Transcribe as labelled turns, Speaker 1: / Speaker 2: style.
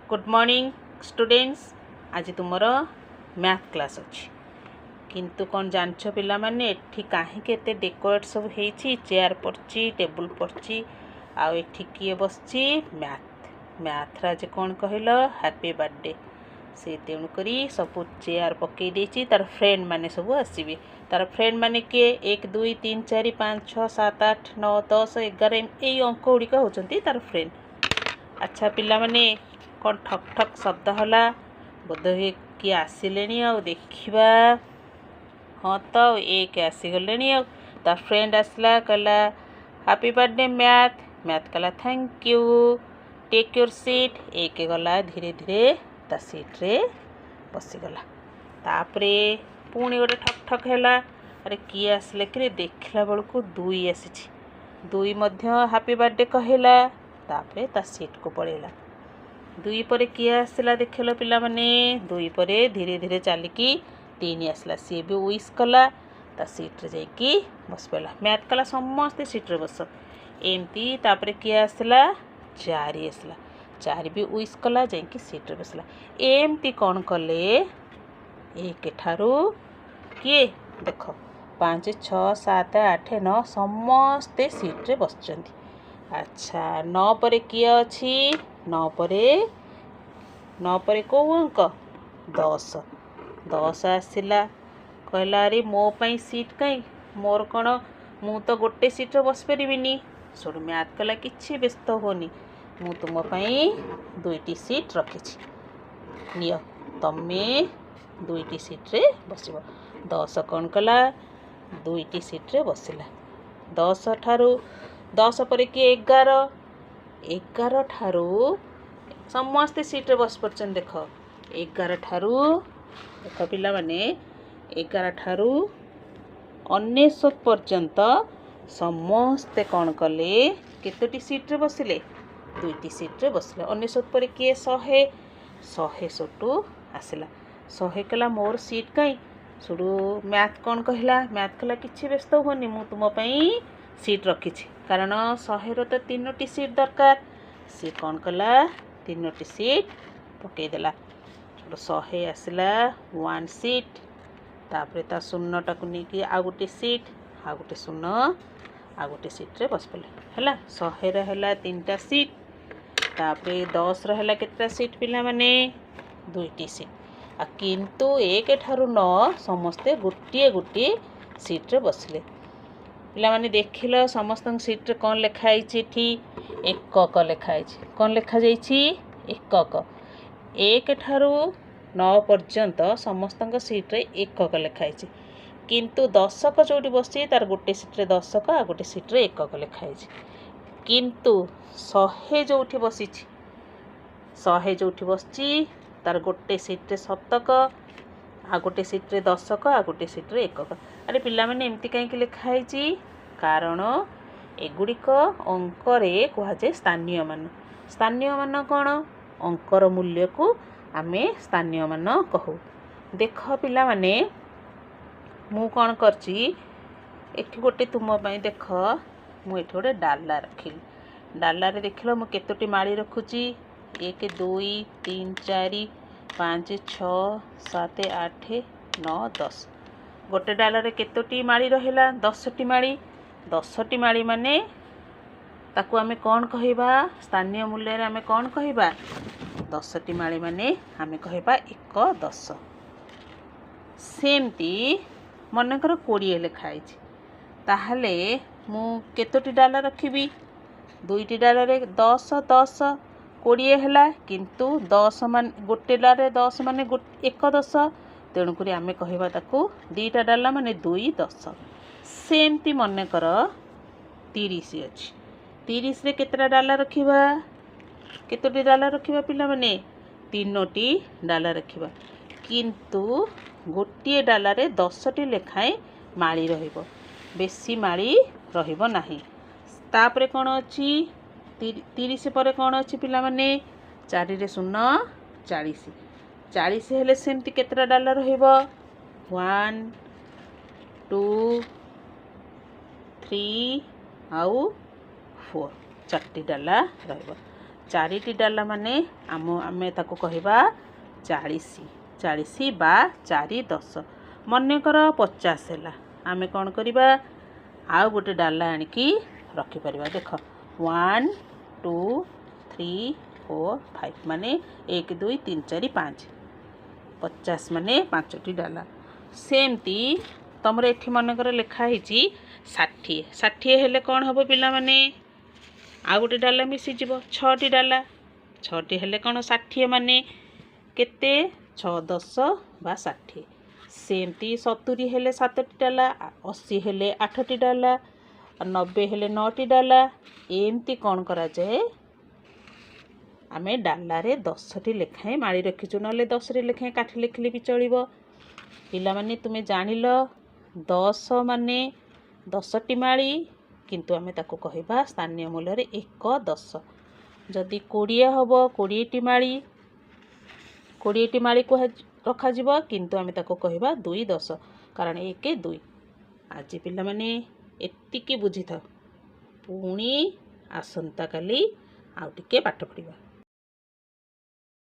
Speaker 1: Good morning students. आज तुमर math class अच्छी किंतु कौन जानछ पिला माने एठी काहे के एते डेकोरेट सब हेची, चेयर पड़ची, टेबल पड़ची, आ एठी किए बसची मैथ रा जे कौन कहलो हैप्पी बर्थडे से तेणु करी सब चेयर पकई देची। तार फ्रेंड माने सब आसीबे। तार फ्रेंड माने के 1 2 3 4 5 6 7 8 9 10 11 ए अंक गुड़िक होचंती तार फ्रेंड। अच्छा पिला माने कौन ठक ठक शब्द हला बोधे किए आसिले देखा। हाँ तो एक आसीगले ता फ्रेंड आसला कहला हैप्पी बर्थडे मैथ कहला thank you take your seat. एक गला धीरे धीरे ता सीट रे बसीगला। तापरे पुणी गोटे ठक ठक है। अरे किए आसले कि देखला बेलू 2 आसी 2 हैप्पी बर्थडे कहला। तापरे ता सीट को पड़ेगा 2 पर किए आसला देखल पिला माने 2 पर धीरे धीरे चलिकी 3 आसला सी भी विश कला ता सीट रे जाइकी बस पड़ा। मैथ कला समस्ते सीट रे बस एमती। तापरे किए आसला 4 आसला 4 भी विश कला जाइकी सीट रे बसला। एमती कौन कले एक ठारू किए देख 5 6 7 8 9 समस्ते सीट रे बसचंती। अच्छा 9 पर किए अच्छी 9 पर को अंक 10 आसला कहला अरे मो पाई सीट कहीं मोर कौन मु तो गोटे सीट रे बस पारिनी। सोड़ मैथ कला किछि व्यस्त होनी मु तुम पाई 2टी सीट रखी नियो तमे 2टी सीट रे बसिबो। 10 कौन कला 2टी सीट रे बसिला। 10 ठारू 10 पर कि 11 ठारू समस्ते सीट रे बस पड़चन। देख 11 ठारू देख पिला माने 11 ठारू 19 पर्यंत समस्ते कौन कले केतोटी सीट रे बसिले 2टी सीट रे बसिले। 19 पर किए 100 सोटू आसला 100 कला मोर सीट कहीं सुडू मैथ कौन कहला मैथ कला किछि व्यस्त होनी मु तुम पई सीट रखी कारण 100 रो तो 3टी सीट दरकार। सी कौन कला 3टी सीट पकईदेला 100 आसला 1 सीट। तापरे ता शून्य टाक नहीं आ गोटे सीट आ गोटे शून्य आ गोटे सीट रे बस पड़े है। 100 रहा 3टा सीट। तापरे 10 रहा केतटा सीट पिला माने 2टी सीट। आ किंतु 1 ठारू 9 समस्ते गोटे गोटे सीट रे बसले। पिला माने देखिल समस्त सीट रे कौन लिखाई एकक लिखाई कौन लिखा जाइछि एकक। 1 ठारू 9 पर्यंत समस्त सीट रे एकक लिखाई किंतु 10 जोटी बसी तार गोटे सीट रे 10 आ गोटे सीट रे एकक लिखाई किंतु 100 जोठी बसी 100 जोठी बसची तार गोटे सीट रे 7 आ गोटे सीट रे 10 आ गोटे सीट रे एकक। अरे पिला माने एमती कहीं लिखाई कारण एगुड़िक अंकरे कहुए स्थानीय मान कौन अंकर मूल्य को आमे स्थानीय मान कहू। देख पिला माने मु कौन करची एठी गोटे तुम पाई देख मु एठी गोटे डाला रखिली। डाला रे देखिलो मु केतोटी माड़ी रखुची 1 2 3 4 5 6 7 8 9 10 गोटे डाला रे केतोटी माड़ी रहिला 10टी माड़ी। 10टी माड़ी माने ताकू आमे कौन कहिबा स्थानीय मूल्य रे आमे कौन कहिबा 10टी माड़ी माने आमे कहिबा 1 10। सेमती मनकर 20 लिखाई ताहले मु केतोटी डाला रखिबी 2टी डाला रे 10 10 20 हैला किंतु 10 मान गोटे डाला रे 10 माने 1 10 तेणु करी आमे कहिबा ताकू 2टा डाला माने 2 10। सेमती मनकर 30 अछि 30 रे केतरा डाला रखिबा केतोटी डाला रखिबा पिला माने 3टी डाला रखिबा किंतु गोटे डाला रे 10टी लेखाएं माड़ी रहिबो बेसी माड़ी रहिबो नाही। तापरे कौन अछि 30 पर कौन अछि पिला माने 4 रे 0 40 हेले सेमती केतरा डाला रहिबो 1 2 3 आउ 4 4टी डाला रहिबो। चारिटी डाला माने आमे ताको कहबा 40 40 बा 4 10 मनकर 50 हैला आमे कौन करिबा आउ गोटे डाला आनिकी रखी परिबा देख 1 2 3 4 5 माने 1 2 3 4 5 50 माने 5टी डाला सेमती तमर एठी मनकर लेखा हिची 60 60 हेले कौन हबो पिला माने आ गोटे डाला मिसी जीवो 6टी डाला 6टी हेले कौन 60 माने केते 6 10 बा 60 सेमती 70 हेले 7टी डाला 80 हेले 8टी डाला 90 हेले 9टी डाला एमती कौन करा जाए आमे डाला रे 10टी लेखाएं मारी रखिचु नले 10 रे लेखाएं काठी लिखले भी चलिबो पिला माने तुमे जानिलो 10 माने 10टी माली किंतु आमे ताको कहबा स्थानीय मूल्य रे 1 10 जदि 20 हबो 20टी माली 20टी माली को रखा जीवो किंतु आमे ताको कहबा 2 10 कारण 1 2 आज पिला माने एतिकी बुझी था पुणी आसंता काली आउ टिके पाठ पढ़िबा।